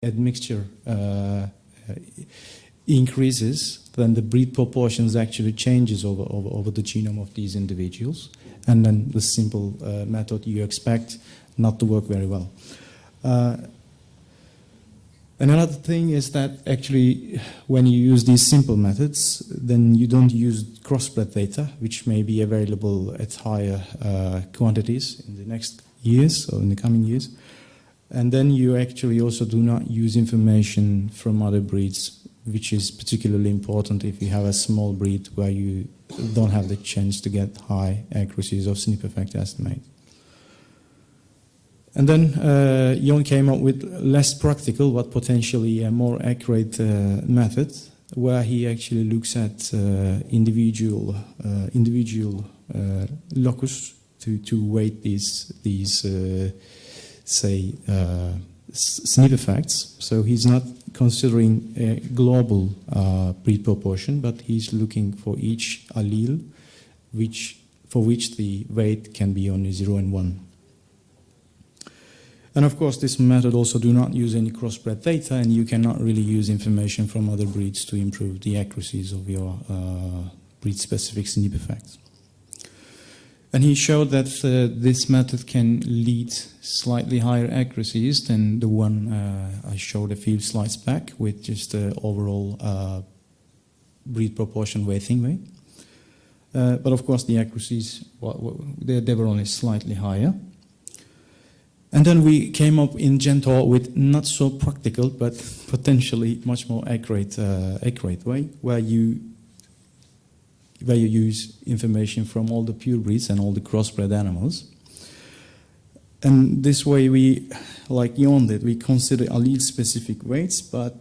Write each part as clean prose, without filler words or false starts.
admixture increases, then the breed proportions actually changes over the genome of these individuals, and then the simple method you expect not to work very well. And another thing is that actually when you use these simple methods, then you don't use crossbred data, which may be available at higher quantities in the next years or in the coming years. And then you actually also do not use information from other breeds, which is particularly important if you have a small breed where you don't have the chance to get high accuracies of snip effect estimate. And then Jon came up with less practical but potentially a more accurate method where he actually looks at individual locus to weight these say snip effects. So he's not considering a global breed proportion, but he's looking for each allele for which the weight can be only 0 and 1. And of course, this method also do not use any crossbred data, and you cannot really use information from other breeds to improve the accuracies of your breed-specific snip effects. And he showed that this method can lead slightly higher accuracies than the one I showed a few slides back with just the overall breed proportion weighting way. But of course, the accuracies, they were only slightly higher. And then we came up in GenTore with not so practical, but potentially much more accurate way, where you use information from all the pure breeds and all the crossbred animals. And this way we, like Jon did, we consider allele-specific weights, but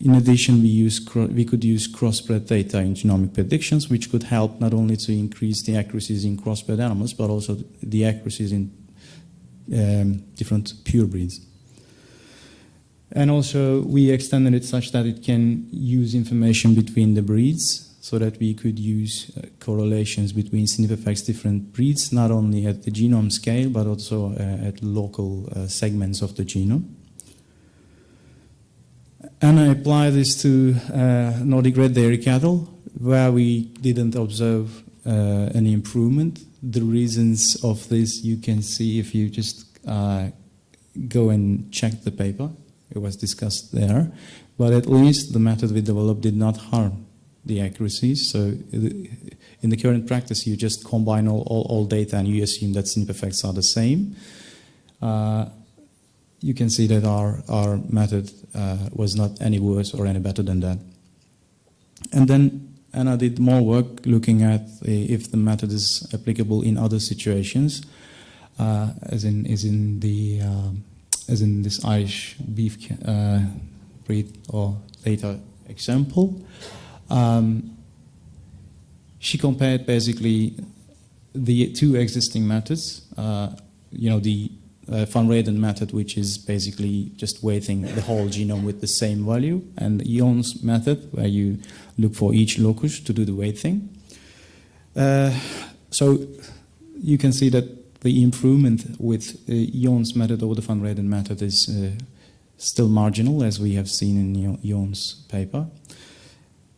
in addition we could use crossbred data in genomic predictions, which could help not only to increase the accuracies in crossbred animals, but also the accuracies in different pure breeds. And also we extended it such that it can use information between the breeds, so that we could use correlations between snip effects different breeds, not only at the genome scale, but also at local segments of the genome. And I apply this to Nordic red dairy cattle, where we didn't observe any improvement. The reasons of this you can see if you just go and check the paper. It was discussed there. But at least the method we developed did not harm the accuracies. So in the current practice, you just combine all data and you assume that snip effects are the same. You can see that our method was not any worse or any better than that. And then Anna did more work looking at if the method is applicable in other situations, as in this Irish beef breed or data example. She compared basically the two existing methods, the Van Reyden method, which is basically just weighting the whole genome with the same value, and Jon's method, where you look for each locus to do the weighting. So you can see that the improvement with Jon's method over the Van Reyden method is still marginal, as we have seen in Jon's paper.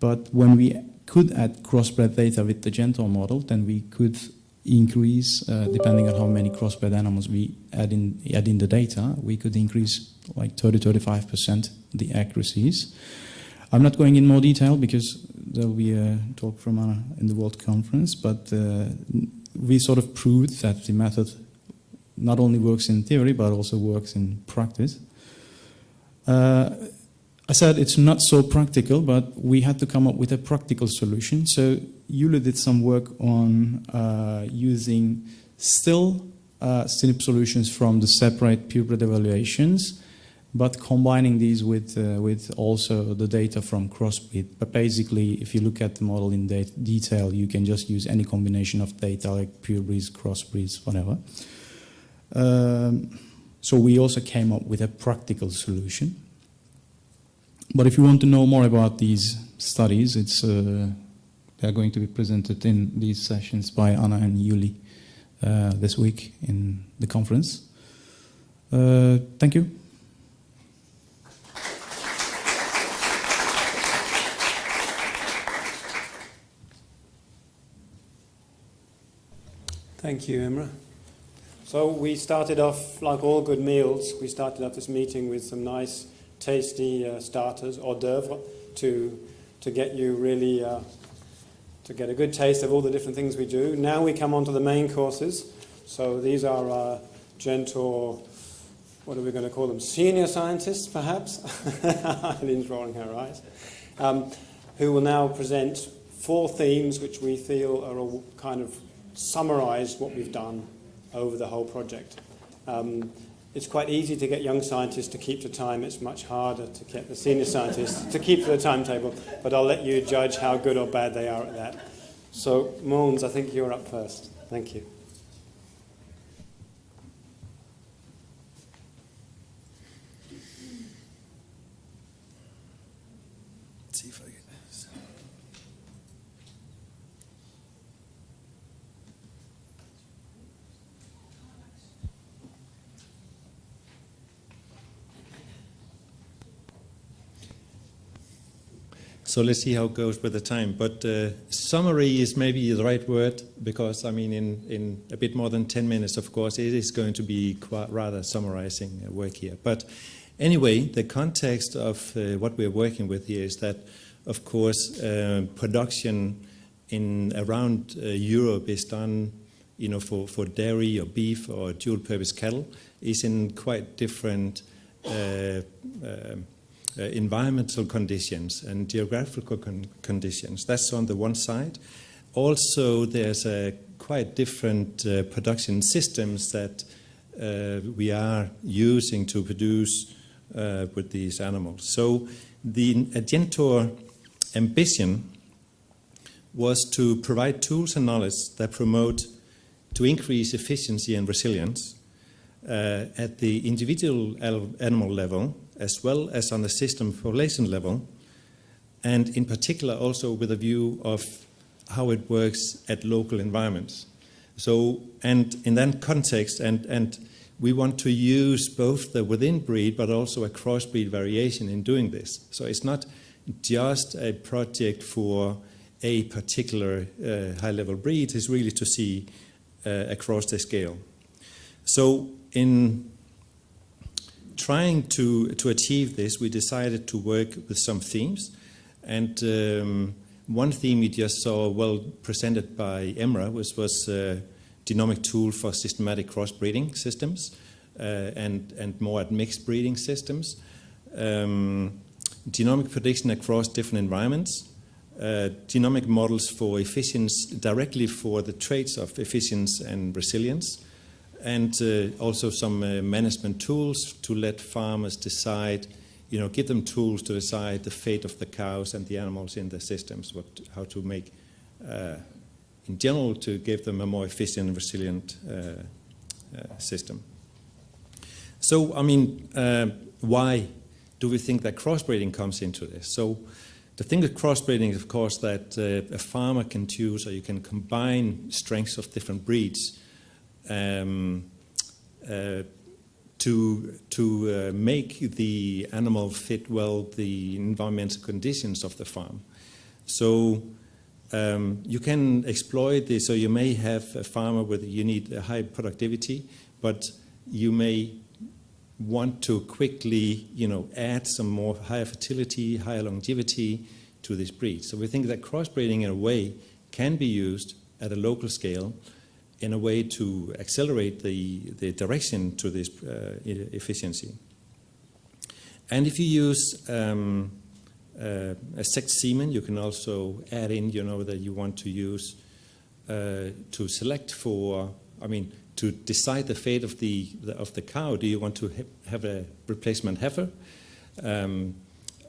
But when we could add crossbred data with the GenTore model, then we could increase, depending on how many crossbred animals we add in the data, we could increase like 30–35% the accuracies. I'm not going in more detail because there will be a talk from Anna in the World Conference, but we sort of proved that the method not only works in theory, but also works in practice. I said it's not so practical, but we had to come up with a practical solution. So Yuli did some work on using still SNP solutions from the separate purebred evaluations, but combining these with also the data from crossbreed. But basically, if you look at the model in detail, you can just use any combination of data like purebreeds, crossbreeds, whatever. So we also came up with a practical solution. But if you want to know more about these studies, they're going to be presented in these sessions by Anna and Yuli this week in the conference. Thank you. Thank you, Imre. So we started off, like all good meals, we started off this meeting with some nice, tasty starters, hors d'oeuvre, to get you really, to get a good taste of all the different things we do. Now we come on to the main courses. So these are our GenTore, what are we going to call them? Senior scientists, perhaps? Eileen's rolling her eyes. Who will now present 4 themes which we feel are all kind of summarise what we've done over the whole project. It's quite easy to get young scientists to keep to time. It's much harder to get the senior scientists to keep to the timetable, but I'll let you judge how good or bad they are at that. So, Måns, I think you're up first. Thank you. Let's see if I get this. So let's see how it goes with the time. But summary is maybe the right word, because I mean, in a bit more than 10 minutes, of course, it is going to be quite rather summarizing work here. But anyway, the context of what we're working with here is that, of course, production around Europe is done, you know, for dairy or beef or dual-purpose cattle, is in quite different environmental conditions and geographical conditions. That's on the one side. Also, there's quite different production systems that we are using to produce with these animals. So the GenTore ambition was to provide tools and knowledge that promote to increase efficiency and resilience at the individual animal level, as well as on the system population level, and in particular also with a view of how it works at local environments. So, and in that context, and we want to use both the within breed but also a crossbreed variation in doing this. So it's not just a project for a particular high-level breed, it's really to see across the scale. So in trying to achieve this, we decided to work with some themes. And one theme we just saw well presented by Emra was genomic tool for systematic crossbreeding systems and more at mixed breeding systems. Genomic prediction across different environments. Genomic models for efficiency, directly for the traits of efficiency and resilience. And also some management tools to let farmers decide, you know, give them tools to decide the fate of the cows and the animals in the systems, how to make, in general, to give them a more efficient and resilient system. So, I mean, why do we think that crossbreeding comes into this? So, the thing with crossbreeding is, of course, that a farmer can choose, or you can combine strengths of different breeds to make the animal fit well the environmental conditions of the farm. So you can exploit this. So you may have a farmer where you need a high productivity, but you may want to quickly, you know, add some more higher fertility, higher longevity to this breed. So we think that crossbreeding in a way can be used at a local scale in a way to accelerate the direction to this efficiency. And if you use a sexed semen, you can also add in, you know, that you want to use to select for, I mean, to decide the fate of the cow. Do you want to have a replacement heifer,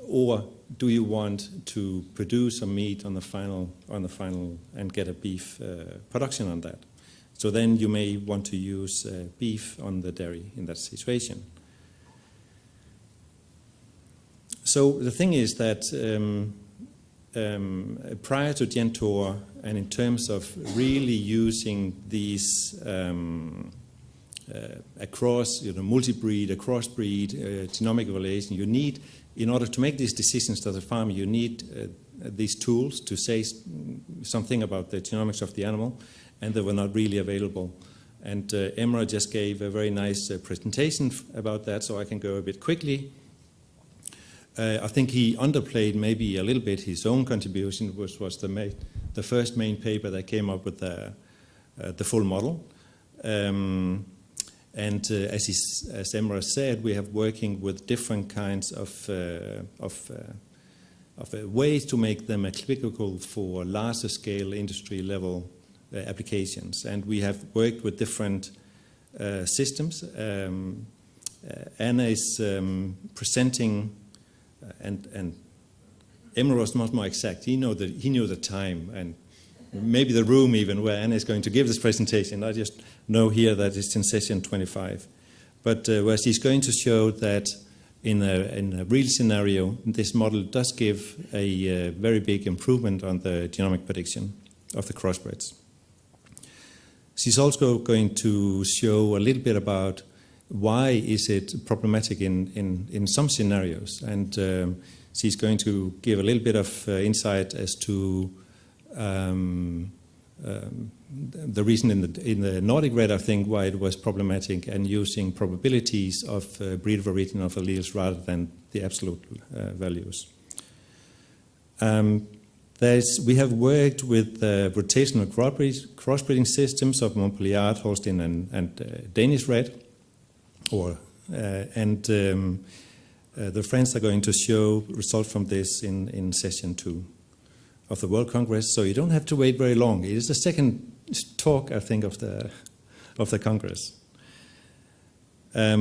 or do you want to produce some meat on the final and get a beef production on that? So then you may want to use beef on the dairy in that situation. So the thing is that prior to GenTore, and in terms of really using these across, you know, multi-breed, cross-breed, genomic evaluation, you need, in order to make these decisions as a farmer, you need these tools to say something about the genomics of the animal, and they were not really available. And Emra just gave a very nice presentation about that, so I can go a bit quickly. I think he underplayed maybe a little bit his own contribution, which was the first main paper that came up with the full model. As Emra said, we have working with different kinds of ways to make them applicable for larger scale industry level applications. And we have worked with different systems. Anna is presenting, and Emra was much more exact. He knew the time and maybe the room even where Anna is going to give this presentation. I just know here that it's in session 25. But where she's going to show that in a real scenario, this model does give a very big improvement on the genomic prediction of the crossbreds. She's also going to show a little bit about why is it problematic in some scenarios. And she's going to give a little bit of insight as to the reason in the Nordic red, I think, why it was problematic and using probabilities of breed variation of alleles rather than the absolute values. We have worked with rotational crossbreeding systems of Montpellier, Holstein, and Danish red. The friends are going to show results from this in session 2 of the World Congress, so you don't have to wait very long. It is the second talk, I think, of the Congress. As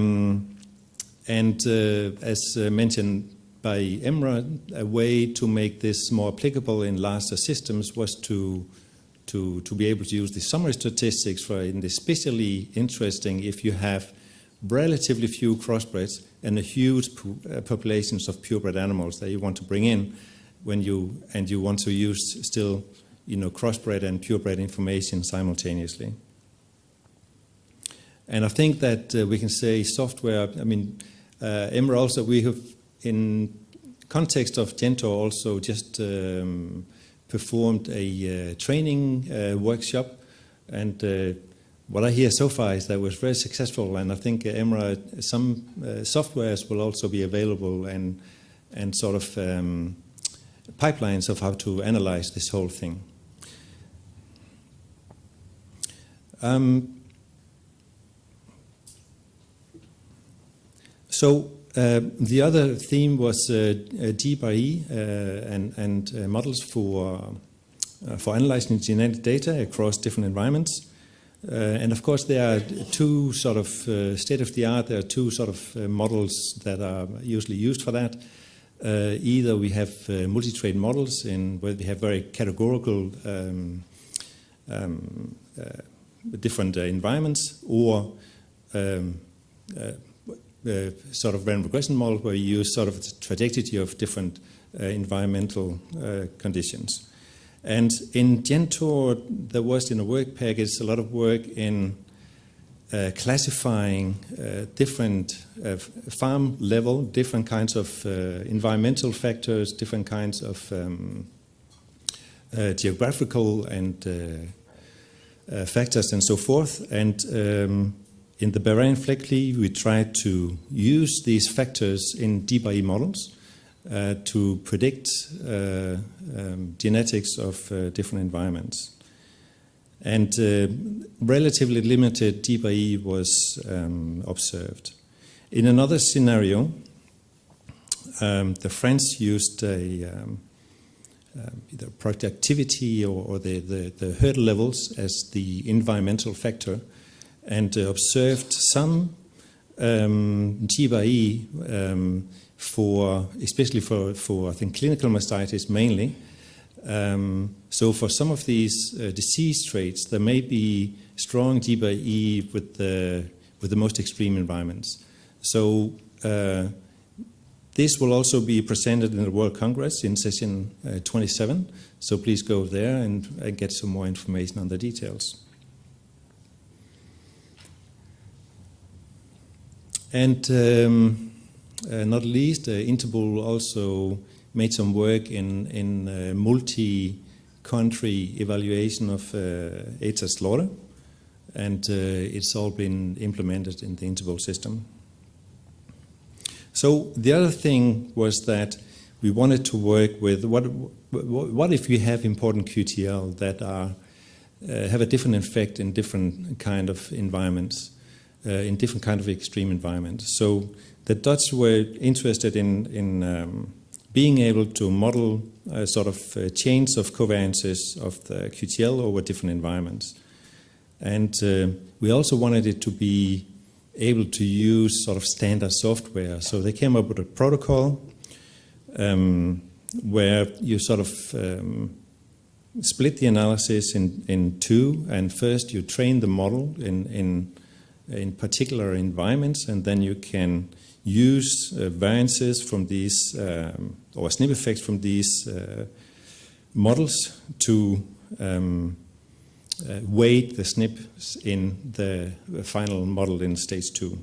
mentioned by Emra, a way to make this more applicable in larger systems was to be able to use the summary statistics for it, and especially interesting if you have relatively few crossbreds and a huge populations of purebred animals that you want to bring in when you want to use still, crossbred and purebred information simultaneously. And I think that we can say software. I mean, Emra also, we have in context of GenTore also just performed a training workshop, and what I hear so far is that it was very successful, and I think Emra, some softwares will also be available and sort of pipelines of how to analyze this whole thing. So the other theme was D by E and models for analyzing genetic data across different environments. And of course, there are two sort of state-of-the-art. There are two sort of models that are usually used for that. Either we have multi-trait models where we have very categorical different environments, or sort of random regression model where you use sort of the trajectory of different environmental conditions. And in GenTore, there was in a work package a lot of work in classifying different farm level, different kinds of environmental factors, different kinds of geographical and factors and so forth. And in the Bavarian Fleckley, we tried to use these factors in D by E models to predict genetics of different environments. And relatively limited D by E was observed. In another scenario, the French used either productivity or the hurdle levels as the environmental factor, and observed some G by E especially for I think clinical mastitis mainly. So for some of these disease traits, there may be strong G by E with the most extreme environments. So this will also be presented in the World Congress in session 27. So please go there and get some more information on the details. And not least, Interpol also made some work in multi-condition country evaluation of AIDS slaughter, and it's all been implemented in the interval system. So the other thing was that we wanted to work with what if you have important QTL that are have a different effect in different kind of environments, in different kind of extreme environments. So the Dutch were interested in being able to model sort of chains of covariances of the QTL over different environments. And we also wanted it to be able to use sort of standard software. So they came up with a protocol where you sort of split the analysis in two, and first you train the model in particular environments, and then you can use variances from these or SNP effects from these models to weight the SNPs in the final model in stage 2.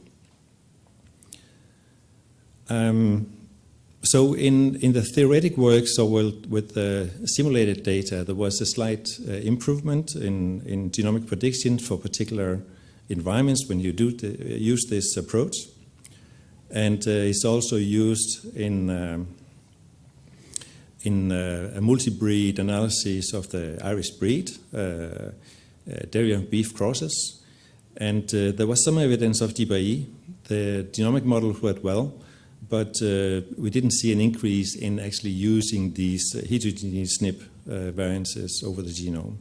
So in the theoretic work, so with the simulated data, there was a slight improvement in genomic prediction for particular environments when you do use this approach. And it's also used in a multi-breed analysis of the Irish breed, dairy and beef crosses. And there was some evidence of GBI. The genomic model worked well, but we didn't see an increase in actually using these heterogeneous SNP variances over the genome.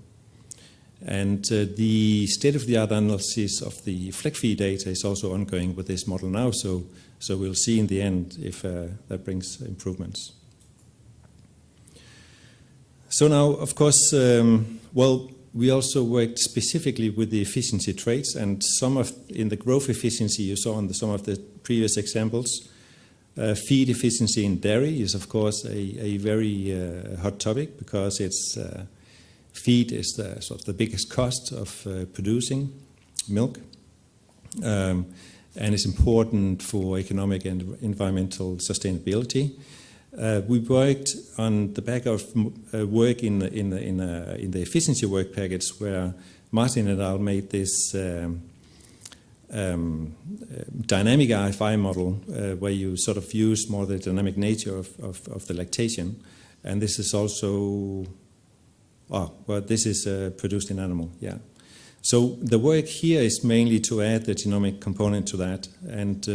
And the state-of-the-art analysis of the FLECFI data is also ongoing with this model now, so we'll see in the end if that brings improvements. So now, of course, we also worked specifically with the efficiency traits, and in the growth efficiency you saw on some of the previous examples. Feed efficiency in dairy is, of course, a very hot topic, because it's feed is sort of the biggest cost of producing milk, and it's important for economic and environmental sustainability. We worked on the back of work in the efficiency work package, where Martin and I made this dynamic RFI model, where you sort of use more the dynamic nature of the lactation, and this is also this is produced in animal, yeah. So the work here is mainly to add the genomic component to that, and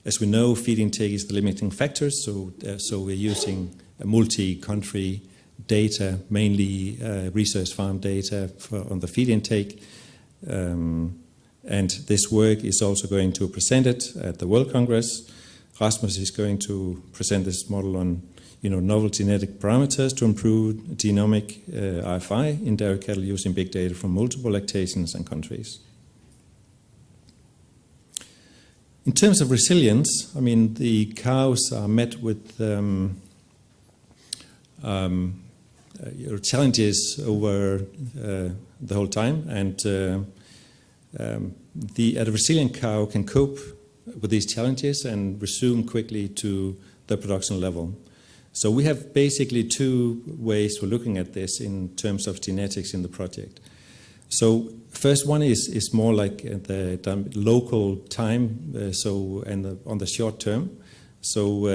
as we know, feed intake is the limiting factor, so we're using multi-country data, mainly research farm data on the feed intake, and this work is also going to present it at the World Congress. Rasmus is going to present this model on novel genetic parameters to improve genomic RFI in dairy cattle using big data from multiple lactations and countries. In terms of resilience, I mean, the cows are met with challenges over the whole time, and a resilient cow can cope with these challenges and resume quickly to the production level. So we have basically two ways for looking at this in terms of genetics in the project. So first one is more like the local time, on the short term. So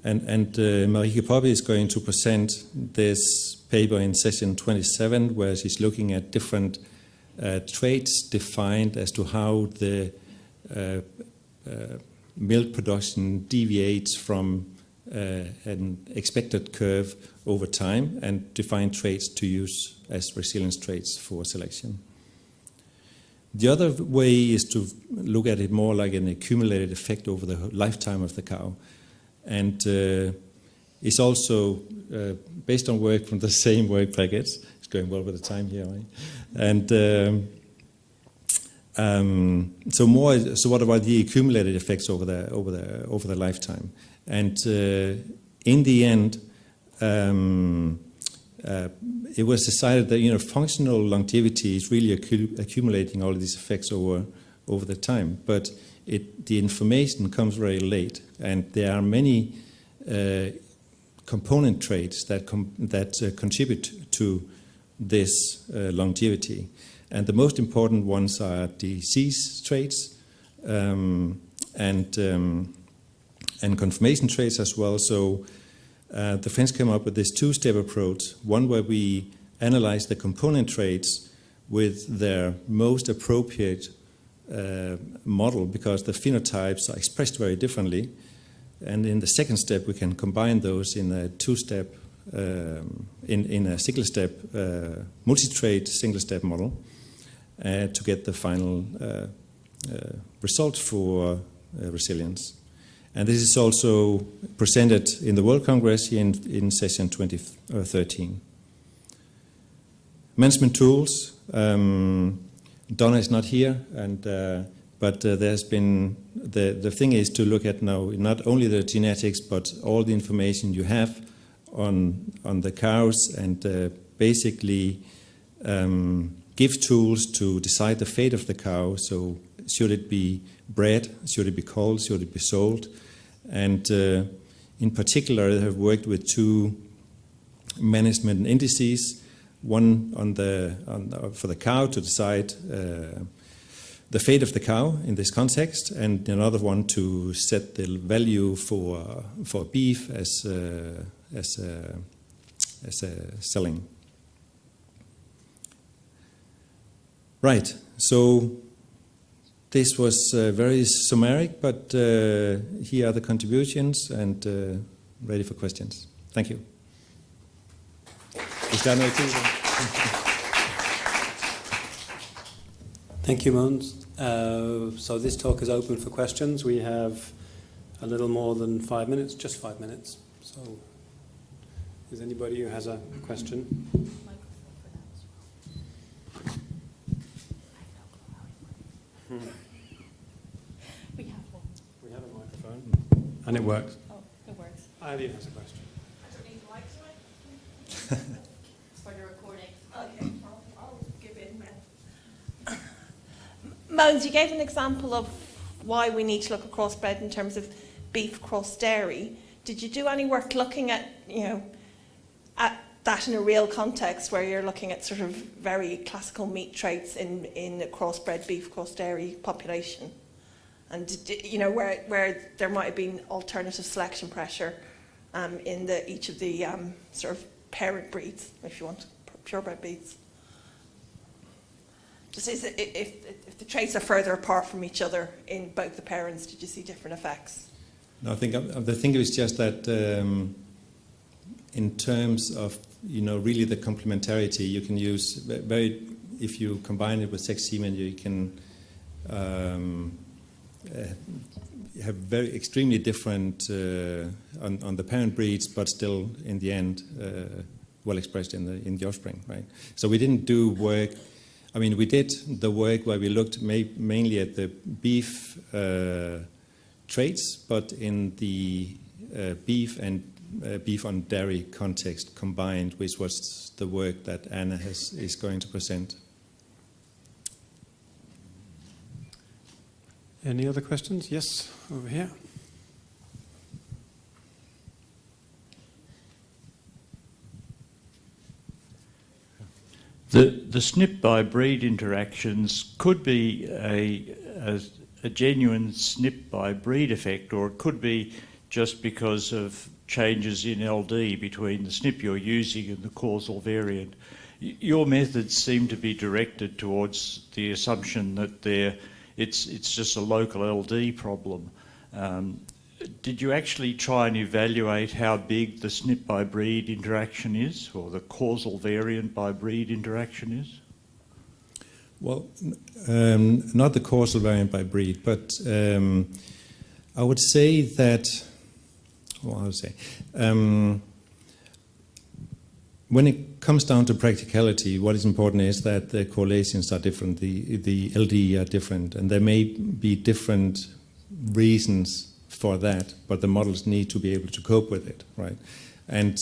Marieke Poppe is going to present this paper in session 27, where she's looking at different traits defined as to how the milk production deviates from an expected curve over time, and define traits to use as resilience traits for selection. The other way is to look at it more like an accumulated effect over the lifetime of the cow, and it's also based on work from the same work package. It's going well with the time here, right? And so what about the accumulated effects over the lifetime? And in the end, it was decided that functional longevity is really accumulating all of these effects over the time, but the information comes very late, and there are many component traits that contribute to this longevity. And the most important ones are disease traits and conformation traits as well. So the French came up with this two-step approach, one where we analyze the component traits with their most appropriate model, because the phenotypes are expressed very differently. And in the second step, we can combine those in a two-step, in a single-step, multi-trait single-step model to get the final result for resilience. And this is also presented in the World Congress here in session 2013. Management tools. Donna is not here, but there's been the thing is to look at now not only the genetics but all the information you have on the cows, and basically give tools to decide the fate of the cow. So should it be bred? Should it be culled? Should it be sold? And in particular, I have worked with two management indices. One for the cow to decide the fate of the cow in this context, and another one to set the value for beef as selling. Right. So this was very summaric, but here are the contributions, and ready for questions. Thank you. Thank you, Mons. So this talk is open for questions. We have a little more than 5 minutes, just 5 minutes. So is anybody who has a question? We have one. We have a microphone. And it works. Oh, it works. Eileen has a question. I don't need the mic, sorry. For the recording. Okay, I'll give in then. Mons, you gave an example of why we need to look at crossbred in terms of beef cross dairy. Did you do any work looking at, at that in a real context where you're looking at sort of very classical meat traits in a crossbred beef cross dairy population? And where there might have been alternative selection pressure in each of the sort of parent breeds, if you want, purebred breeds. Just if the traits are further apart from each other in both the parents, did you see different effects? No, I think the thing is just that in terms of really the complementarity, you can use if you combine it with sex semen, you can have very extremely different on the parent breeds, but still in the end well expressed in the offspring, right? So we didn't do work. I mean, we did the work where we looked mainly at the beef traits, but in the beef and beef on dairy context combined, which was the work that Anna is going to present. Any other questions? Yes, over here. The SNP by breed interactions could be a genuine SNP by breed effect, or it could be just because of changes in LD between the SNP you're using and the causal variant. Your methods seem to be directed towards the assumption that it's just a local LD problem. Did you actually try and evaluate how big the SNP by breed interaction is, or the causal variant by breed interaction is? Well, not the causal variant by breed, but I would say that, when it comes down to practicality, what is important is that the correlations are different, the LD are different, and there may be different reasons for that, but the models need to be able to cope with it, right? And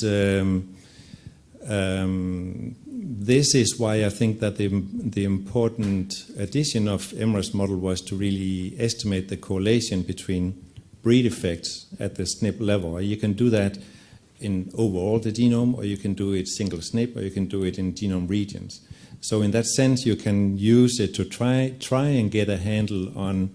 this is why I think that the important addition of Emra's model was to really estimate the correlation between breed effects at the SNP level. You can do that in overall the genome, or you can do it single SNP, or you can do it in genome regions. So in that sense, you can use it to try and get a handle on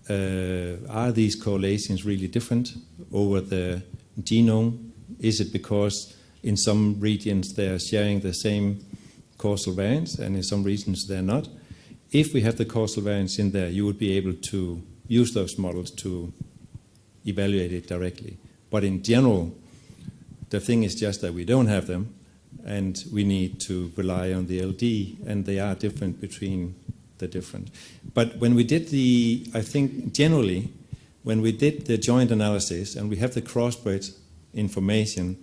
are these correlations really different over the genome? Is it because in some regions they are sharing the same causal variants, and in some regions they're not? If we have the causal variants in there, you would be able to use those models to evaluate it directly. But in general, the thing is just that we don't have them, and we need to rely on the LD, and they are different between the different. But when we did I think generally, when we did the joint analysis and we have the crossbred information,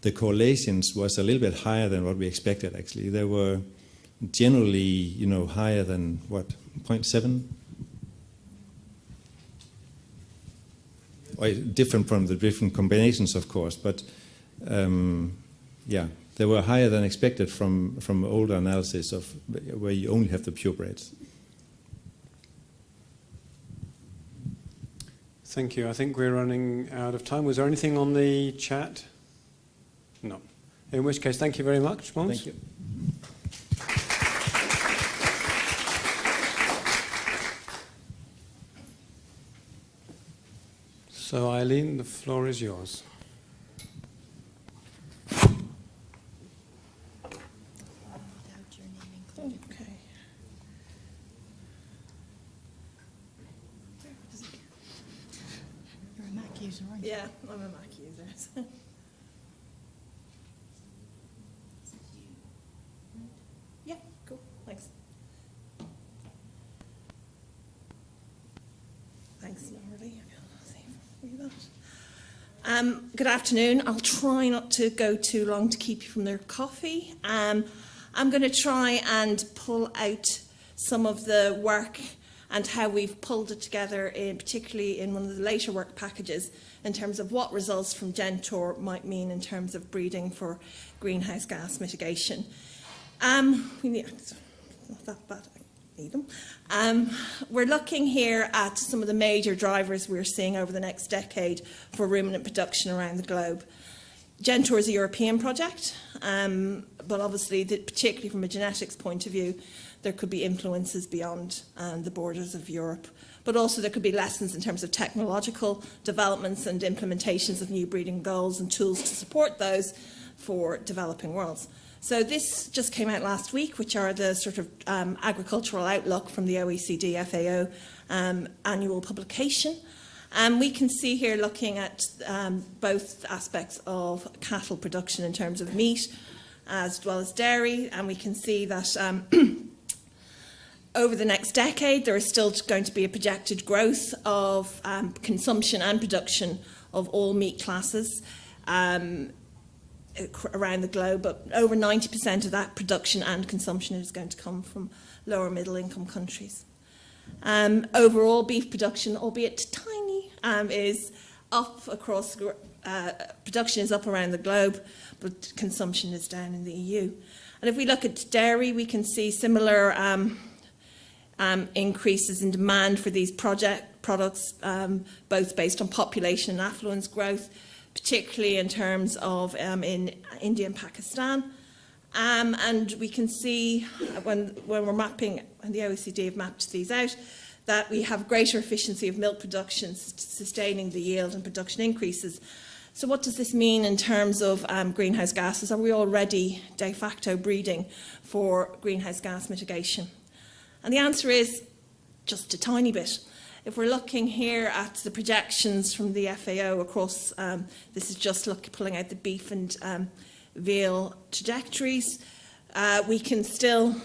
the correlations was a little bit higher than what we expected, actually. They were generally, higher than, 0.7? Well, different from the different combinations, of course, but they were higher than expected from older analysis of where you only have the purebreds. Thank you. I think we're running out of time. Was there anything on the chat? No. In which case, thank you very much, Mons. Thank you. So, Eileen, the floor is yours. Okay. You're a Mac user, aren't you? Yeah, I'm a Mac user. Yeah, cool. Thanks. Thanks, Laurie. Good afternoon. I'll try not to go too long to keep you from their coffee. I'm going to try and pull out some of the work and how we've pulled it together, particularly in one of the later work packages, in terms of what results from GenTore might mean in terms of breeding for greenhouse gas mitigation. It's not that bad. I need them. We're looking here at some of the major drivers we're seeing over the next decade for ruminant production around the globe. GenTore is a European project, but obviously, particularly from a genetics point of view, there could be influences beyond the borders of Europe. But also there could be lessons in terms of technological developments and implementations of new breeding goals and tools to support those for developing worlds. So this just came out last week, which are the sort of agricultural outlook from the OECD FAO annual publication. We can see here, looking at both aspects of cattle production in terms of meat as well as dairy, and we can see that over the next decade there is still going to be a projected growth of consumption and production of all meat classes around the globe, but over 90% of that production and consumption is going to come from lower middle income countries. Overall beef production, albeit tiny, is up across, production is up around the globe, but consumption is down in the EU. And if we look at dairy, we can see similar increases in demand for these products, both based on population and affluence growth, particularly in terms of in India and Pakistan. And we can see when we're mapping, and the OECD have mapped these out, that we have greater efficiency of milk production, sustaining the yield and production increases. So what does this mean in terms of greenhouse gases? Are we already de facto breeding for greenhouse gas mitigation? And the answer is just a tiny bit. If we're looking here at the projections from the FAO across, this is just pulling out the beef and veal trajectories, we can still